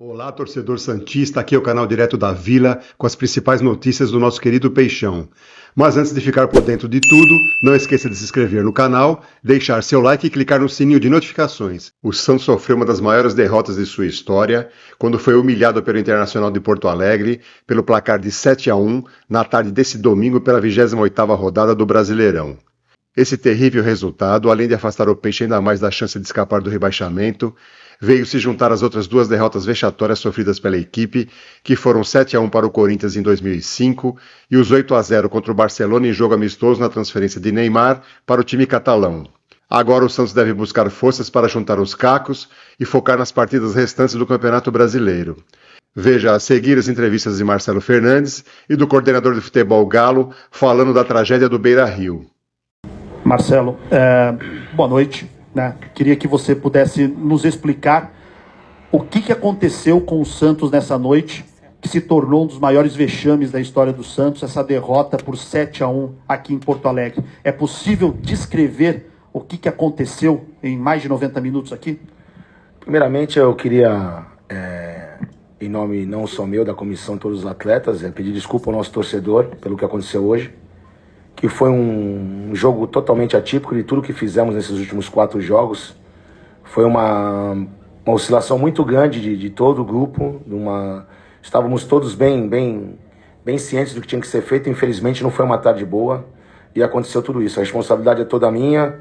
Olá, torcedor santista, aqui é o canal Direto da Vila com as principais notícias do nosso querido Peixão. Mas antes de ficar por dentro de tudo, não esqueça de se inscrever no canal, deixar seu like e clicar no sininho de notificações. O Santos sofreu uma das maiores derrotas de sua história, quando foi humilhado pelo Internacional de Porto Alegre pelo placar de 7-1 na tarde desse domingo pela 28ª rodada do Brasileirão. Esse terrível resultado, além de afastar o Peixe ainda mais da chance de escapar do rebaixamento, veio se juntar às outras duas derrotas vexatórias sofridas pela equipe, que foram 7-1 para o Corinthians em 2005 e os 8-0 contra o Barcelona em jogo amistoso na transferência de Neymar para o time catalão. Agora o Santos deve buscar forças para juntar os cacos e focar nas partidas restantes do Campeonato Brasileiro. Veja a seguir as entrevistas de Marcelo Fernandes e do coordenador de futebol Galo falando da tragédia do Beira-Rio. Marcelo, boa noite. Queria que você pudesse nos explicar o que aconteceu com o Santos nessa noite, que se tornou um dos maiores vexames da história do Santos, essa derrota por 7-1 aqui em Porto Alegre. É possível descrever o que aconteceu em mais de 90 minutos aqui? Primeiramente, eu queria, em nome não só meu, da comissão, todos os atletas, pedir desculpa ao nosso torcedor pelo que aconteceu hoje, que foi um jogo totalmente atípico de tudo que fizemos nesses últimos 4 jogos. Foi uma oscilação muito grande de todo o grupo. Estávamos todos bem cientes do que tinha que ser feito. Infelizmente não foi uma tarde boa e aconteceu tudo isso. A responsabilidade é toda minha.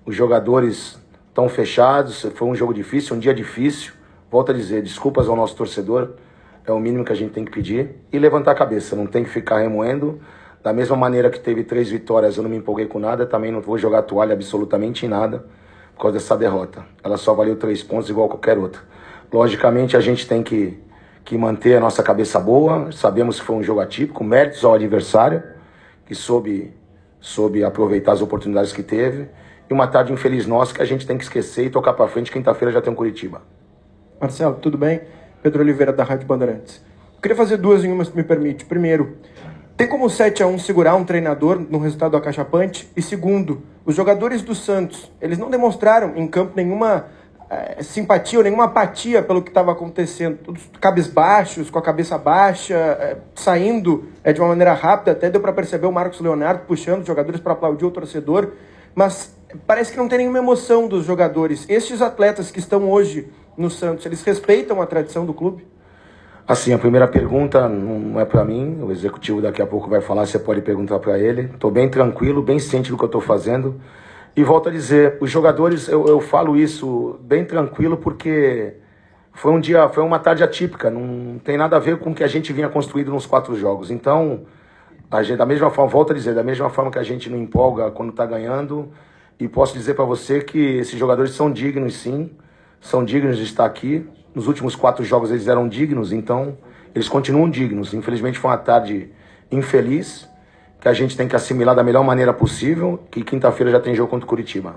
Os jogadores estão fechados. Foi um jogo difícil, um dia difícil. Volto a dizer, desculpas ao nosso torcedor. É o mínimo que a gente tem que pedir. E levantar a cabeça, não tem que ficar remoendo. Da mesma maneira que teve 3 vitórias, eu não me empolguei com nada, também não vou jogar toalha absolutamente em nada por causa dessa derrota. Ela só valeu 3 pontos igual qualquer outra. Logicamente, a gente tem que manter a nossa cabeça boa. Sabemos que foi um jogo atípico, méritos ao adversário, que soube aproveitar as oportunidades que teve. E uma tarde infeliz nossa que a gente tem que esquecer e tocar para frente. Quinta-feira já tem um Curitiba. Marcelo, tudo bem? Pedro Oliveira, da Rádio Bandeirantes. Eu queria fazer 2 em uma, se me permite. Primeiro, tem como o 7-1 segurar um treinador no resultado acachapante? E segundo, os jogadores do Santos, eles não demonstraram em campo nenhuma simpatia ou nenhuma apatia pelo que estava acontecendo. Todos cabisbaixos, com a cabeça baixa, saindo de uma maneira rápida. Até deu para perceber o Marcos Leonardo puxando os jogadores para aplaudir o torcedor. Mas parece que não tem nenhuma emoção dos jogadores. Estes atletas que estão hoje no Santos, eles respeitam a tradição do clube? Assim, a primeira pergunta não é para mim, o executivo daqui a pouco vai falar, você pode perguntar para ele. Estou bem tranquilo, bem ciente do que eu estou fazendo. E volto a dizer, os jogadores, eu falo isso bem tranquilo porque foi uma tarde atípica, não tem nada a ver com o que a gente vinha construído nos 4 jogos. Então, da mesma forma, volto a dizer, da mesma forma que a gente não empolga quando está ganhando, e posso dizer para você que esses jogadores são dignos, sim, são dignos de estar aqui. Nos últimos 4 jogos eles eram dignos, então eles continuam dignos. Infelizmente foi uma tarde infeliz, que a gente tem que assimilar da melhor maneira possível, que quinta-feira já tem jogo contra o Curitiba.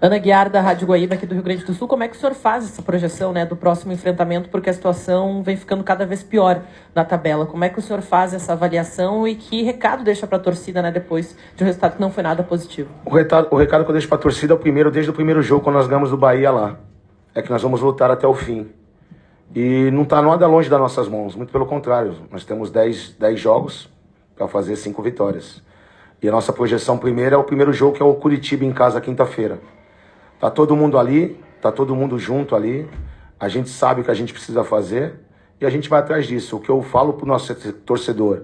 Ana Guiar, da Rádio Guaíba, aqui do Rio Grande do Sul. Como é que o senhor faz essa projeção, do próximo enfrentamento, porque a situação vem ficando cada vez pior na tabela? Como é que o senhor faz essa avaliação e que recado deixa para a torcida, depois de um resultado que não foi nada positivo? O recado que eu deixo para a torcida é o primeiro, desde o primeiro jogo, quando nós ganhamos do Bahia lá. É que nós vamos lutar até o fim. E não está nada longe das nossas mãos, muito pelo contrário. Nós temos 10 jogos para fazer 5 vitórias. E a nossa projeção primeira é o primeiro jogo, que é o Curitiba em casa, quinta-feira. Tá todo mundo ali, tá todo mundo junto ali. A gente sabe o que a gente precisa fazer e a gente vai atrás disso. O que eu falo pro nosso torcedor,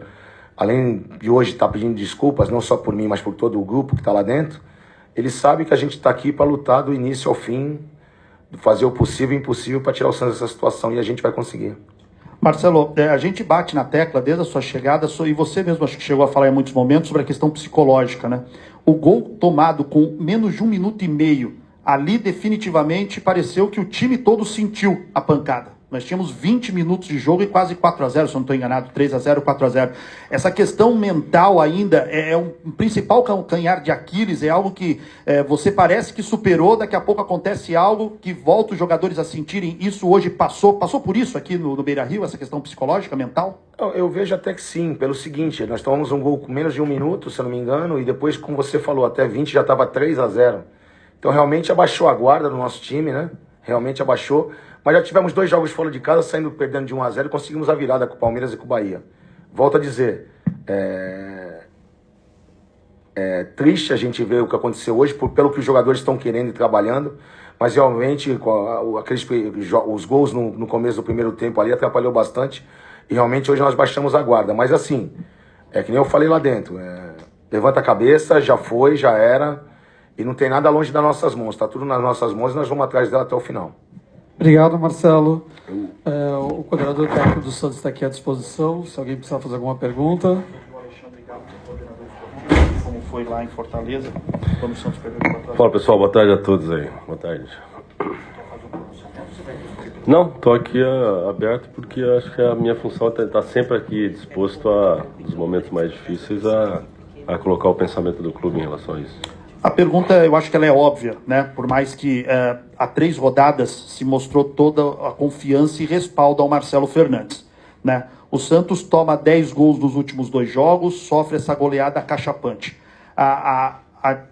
além de hoje estar pedindo desculpas, não só por mim, mas por todo o grupo que está lá dentro, ele sabe que a gente está aqui para lutar do início ao fim, fazer o possível e impossível para tirar o Santos dessa situação, e a gente vai conseguir. Marcelo, a gente bate na tecla desde a sua chegada, e você mesmo acho que chegou a falar em muitos momentos sobre a questão psicológica, O gol tomado com menos de 1 minuto e meio, ali definitivamente pareceu que o time todo sentiu a pancada. Nós tínhamos 20 minutos de jogo e quase 4-0, se eu não estou enganado, 3-0, 4-0. Essa questão mental ainda é um principal calcanhar de Aquiles, é algo que você parece que superou, daqui a pouco acontece algo que volta os jogadores a sentirem isso hoje. Passou por isso aqui no Beira-Rio, essa questão psicológica, mental? Eu vejo até que sim, pelo seguinte, nós tomamos um gol com menos de 1 minuto, se eu não me engano, e depois, como você falou, até 20 já estava 3-0. Então realmente abaixou a guarda do nosso time, Realmente abaixou. Mas já tivemos 2 jogos fora de casa, saindo perdendo de 1-0 e conseguimos a virada com o Palmeiras e com o Bahia. Volto a dizer, é triste a gente ver o que aconteceu hoje, pelo que os jogadores estão querendo e trabalhando, mas realmente os gols no começo do primeiro tempo ali atrapalhou bastante, e realmente hoje nós baixamos a guarda. Mas assim, é que nem eu falei lá dentro, levanta a cabeça, já foi, já era, e não tem nada longe das nossas mãos, está tudo nas nossas mãos e nós vamos atrás dela até o final. Obrigado, Marcelo. O coordenador técnico do Santos está aqui à disposição, se alguém precisar fazer alguma pergunta. Como foi lá em Fortaleza, quando o Santos perdeu de 4-0. Fala pessoal, boa tarde a todos aí. Boa tarde. Não, estou aqui aberto porque acho que a minha função é estar sempre aqui disposto nos momentos mais difíceis a colocar o pensamento do clube em relação a isso. A pergunta, eu acho que ela é óbvia, né? Por mais que há 3 rodadas se mostrou toda a confiança e respaldo ao Marcelo Fernandes, né? O Santos toma 10 gols nos últimos 2 jogos, sofre essa goleada acachapante.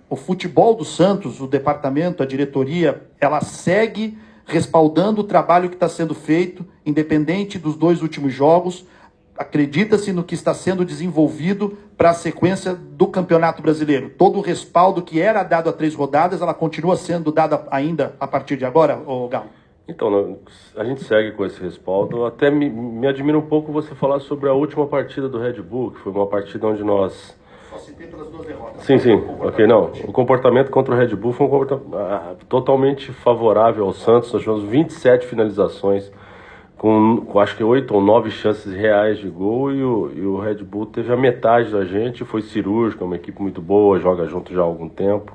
O futebol do Santos, o departamento, a diretoria, ela segue respaldando o trabalho que está sendo feito, independente dos 2 últimos jogos. Acredita-se no que está sendo desenvolvido para a sequência do Campeonato Brasileiro. Todo o respaldo que era dado a 3 rodadas, ela continua sendo dada ainda a partir de agora, Galo? Então, a gente segue com esse respaldo. Até me admira um pouco você falar sobre a última partida do Red Bull, que foi uma partida onde nós... Só citei pelas 2 derrotas. Sim, ok, não. O comportamento contra o Red Bull foi um comportamento totalmente favorável ao Santos. Nós tivemos 27 finalizações, com acho que 8 ou 9 chances reais de gol, e o Red Bull teve a metade da gente, foi cirúrgico, é uma equipe muito boa, joga junto já há algum tempo.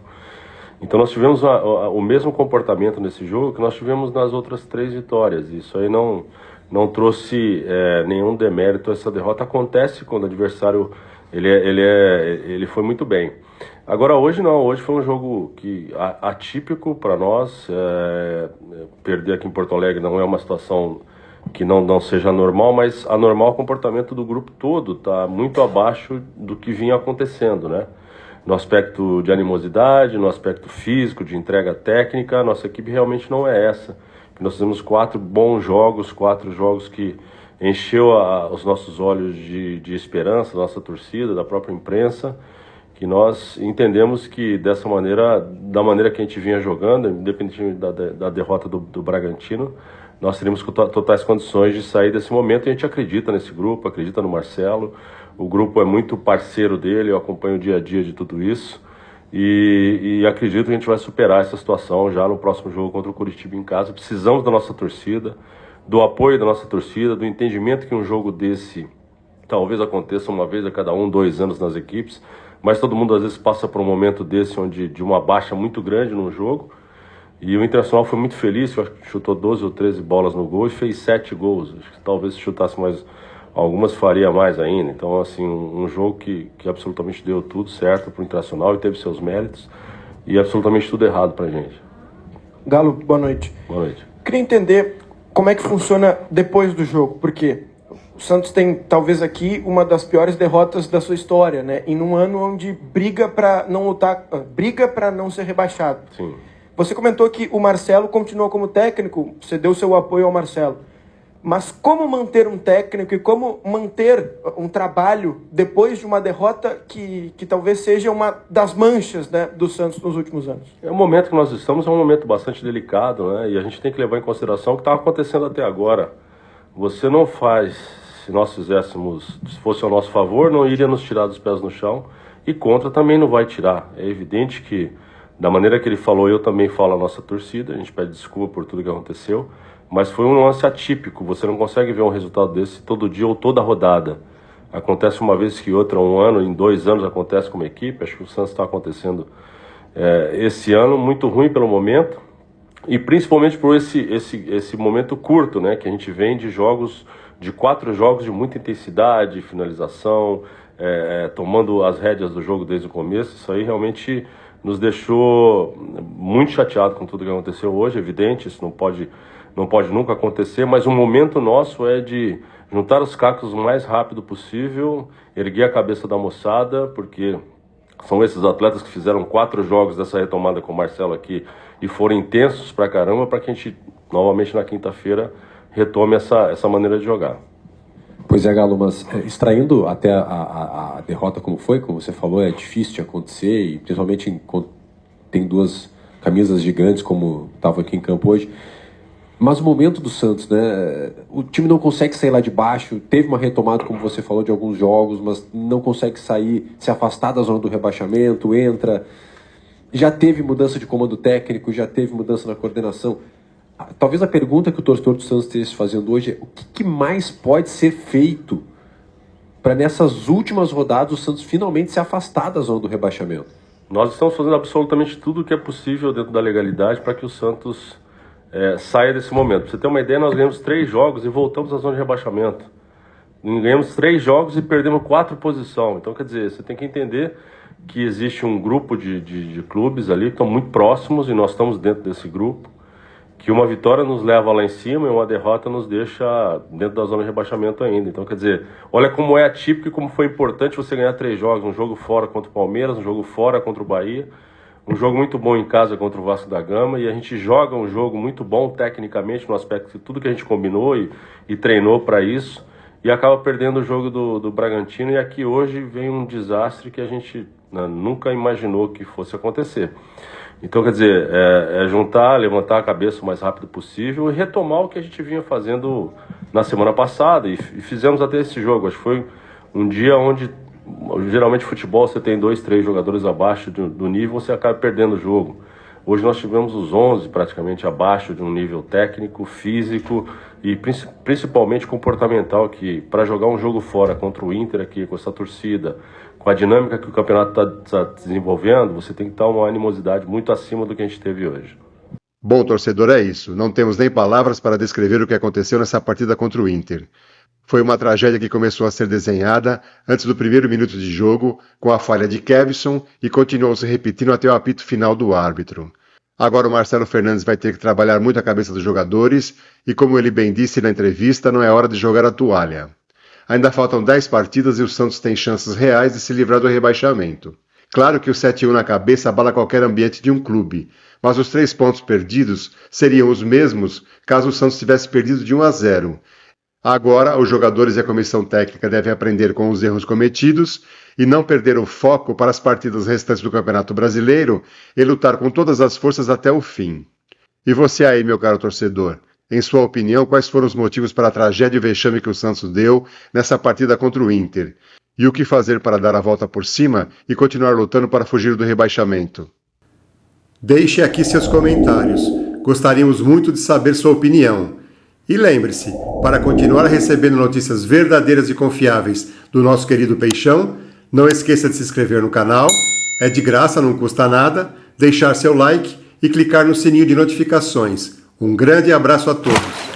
Então nós tivemos o mesmo comportamento nesse jogo que nós tivemos nas outras 3 vitórias. Isso aí não trouxe nenhum demérito a essa derrota. Acontece quando o adversário ele foi muito bem. Agora hoje não, hoje foi um jogo atípico para nós. Perder aqui em Porto Alegre não é uma situação que não seja normal, mas anormal o comportamento do grupo todo está muito abaixo do que vinha acontecendo, né? No aspecto de animosidade, no aspecto físico, de entrega técnica, nossa equipe realmente não é essa. Nós fizemos 4 bons jogos, 4 jogos que encheu os nossos olhos de esperança, da nossa torcida, da própria imprensa, que nós entendemos que dessa maneira, da maneira que a gente vinha jogando, independente da derrota do Bragantino, nós teríamos totais condições de sair desse momento, e a gente acredita nesse grupo, acredita no Marcelo. O grupo é muito parceiro dele, eu acompanho o dia a dia de tudo isso, e acredito que a gente vai superar essa situação já no próximo jogo contra o Curitiba em casa. Precisamos da nossa torcida, do apoio da nossa torcida, do entendimento que um jogo desse talvez aconteça uma vez a cada 1, 2 anos nas equipes, mas todo mundo às vezes passa por um momento desse de uma baixa muito grande num jogo. E o Internacional foi muito feliz, eu acho que chutou 12 ou 13 bolas no gol e fez 7 gols. Acho que talvez se chutasse mais algumas faria mais ainda. Então, assim, um jogo que absolutamente deu tudo certo para o Internacional e teve seus méritos, e absolutamente tudo errado para a gente. Galo, boa noite. Boa noite. Queria entender como é que funciona depois do jogo, porque o Santos tem, talvez aqui, uma das piores derrotas da sua história, né? E num ano onde briga para não lutar, briga para não ser rebaixado. Sim. Você comentou que o Marcelo continuou como técnico, você deu seu apoio ao Marcelo. Mas como manter um técnico e como manter um trabalho depois de uma derrota que talvez seja uma das manchas, né, do Santos nos últimos anos? O momento que nós estamos é um momento bastante delicado, né? E a gente tem que levar em consideração o que está acontecendo até agora. Você não faz, se nós fizéssemos, se fosse ao nosso favor, não iria nos tirar dos pés no chão, e contra também não vai tirar. É evidente que, da maneira que ele falou, eu também falo a nossa torcida, a gente pede desculpa por tudo que aconteceu, mas foi um lance atípico. Você não consegue ver um resultado desse todo dia ou toda rodada. Acontece uma vez que outra, um ano, em 2 anos acontece com uma equipe. Acho que o Santos está acontecendo esse ano, muito ruim pelo momento, e principalmente por esse momento curto, né, que a gente vem de 4 jogos de muita intensidade, finalização, tomando as rédeas do jogo desde o começo. Isso aí realmente nos deixou muito chateado com tudo que aconteceu hoje. Evidente, isso não pode nunca acontecer, mas o momento nosso é de juntar os cacos o mais rápido possível, erguer a cabeça da moçada, porque são esses atletas que fizeram 4 jogos dessa retomada com o Marcelo aqui e foram intensos pra caramba, para que a gente novamente na quinta-feira retome essa maneira de jogar. Pois é, Galo, mas extraindo até a derrota como foi, como você falou, é difícil de acontecer, e principalmente quando tem duas camisas gigantes como estava aqui em campo hoje. Mas o momento do Santos, né? O time não consegue sair lá de baixo, teve uma retomada, como você falou, de alguns jogos, mas não consegue sair, se afastar da zona do rebaixamento, entra. Já teve mudança de comando técnico, já teve mudança na coordenação. Talvez a pergunta que o torcedor do Santos esteja fazendo hoje é: o que mais pode ser feito para nessas últimas rodadas o Santos finalmente se afastar da zona do rebaixamento? Nós estamos fazendo absolutamente tudo o que é possível dentro da legalidade para que o Santos saia desse momento. Para você ter uma ideia, nós ganhamos 3 jogos e voltamos à zona de rebaixamento. Ganhamos 3 jogos e perdemos 4 posições. Então, quer dizer, você tem que entender que existe um grupo de clubes ali que estão muito próximos e nós estamos dentro desse grupo, que uma vitória nos leva lá em cima e uma derrota nos deixa dentro da zona de rebaixamento ainda. Então, quer dizer, olha como é atípico e como foi importante você ganhar 3 jogos. Um jogo fora contra o Palmeiras, um jogo fora contra o Bahia, um jogo muito bom em casa contra o Vasco da Gama, e a gente joga um jogo muito bom tecnicamente, no aspecto de tudo que a gente combinou e treinou para isso, e acaba perdendo o jogo do Bragantino, e aqui hoje vem um desastre que a gente nunca imaginou que fosse acontecer. Então, quer dizer, juntar, levantar a cabeça o mais rápido possível e retomar o que a gente vinha fazendo na semana passada, e fizemos até esse jogo. Acho que foi um dia onde, geralmente, futebol, você tem 2, 3 jogadores abaixo do nível, você acaba perdendo o jogo. Hoje nós tivemos os 11 praticamente abaixo de um nível técnico, físico e principalmente comportamental, que para jogar um jogo fora contra o Inter aqui, com essa torcida, com a dinâmica que o campeonato está desenvolvendo, você tem que estar uma animosidade muito acima do que a gente teve hoje. Bom, torcedor, é isso. Não temos nem palavras para descrever o que aconteceu nessa partida contra o Inter. Foi uma tragédia que começou a ser desenhada antes do primeiro minuto de jogo, com a falha de Kevson, e continuou se repetindo até o apito final do árbitro. Agora o Marcelo Fernandes vai ter que trabalhar muito a cabeça dos jogadores, e como ele bem disse na entrevista, não é hora de jogar a toalha. Ainda faltam 10 partidas e o Santos tem chances reais de se livrar do rebaixamento. Claro que o 7-1 na cabeça abala qualquer ambiente de um clube, mas os 3 pontos perdidos seriam os mesmos caso o Santos tivesse perdido de 1-0. Agora, os jogadores e a comissão técnica devem aprender com os erros cometidos e não perder o foco para as partidas restantes do Campeonato Brasileiro e lutar com todas as forças até o fim. E você aí, meu caro torcedor, em sua opinião, quais foram os motivos para a tragédia e o vexame que o Santos deu nessa partida contra o Inter? E o que fazer para dar a volta por cima e continuar lutando para fugir do rebaixamento? Deixe aqui seus comentários. Gostaríamos muito de saber sua opinião. E lembre-se, para continuar recebendo notícias verdadeiras e confiáveis do nosso querido Peixão, não esqueça de se inscrever no canal, é de graça, não custa nada, deixar seu like e clicar no sininho de notificações. Um grande abraço a todos!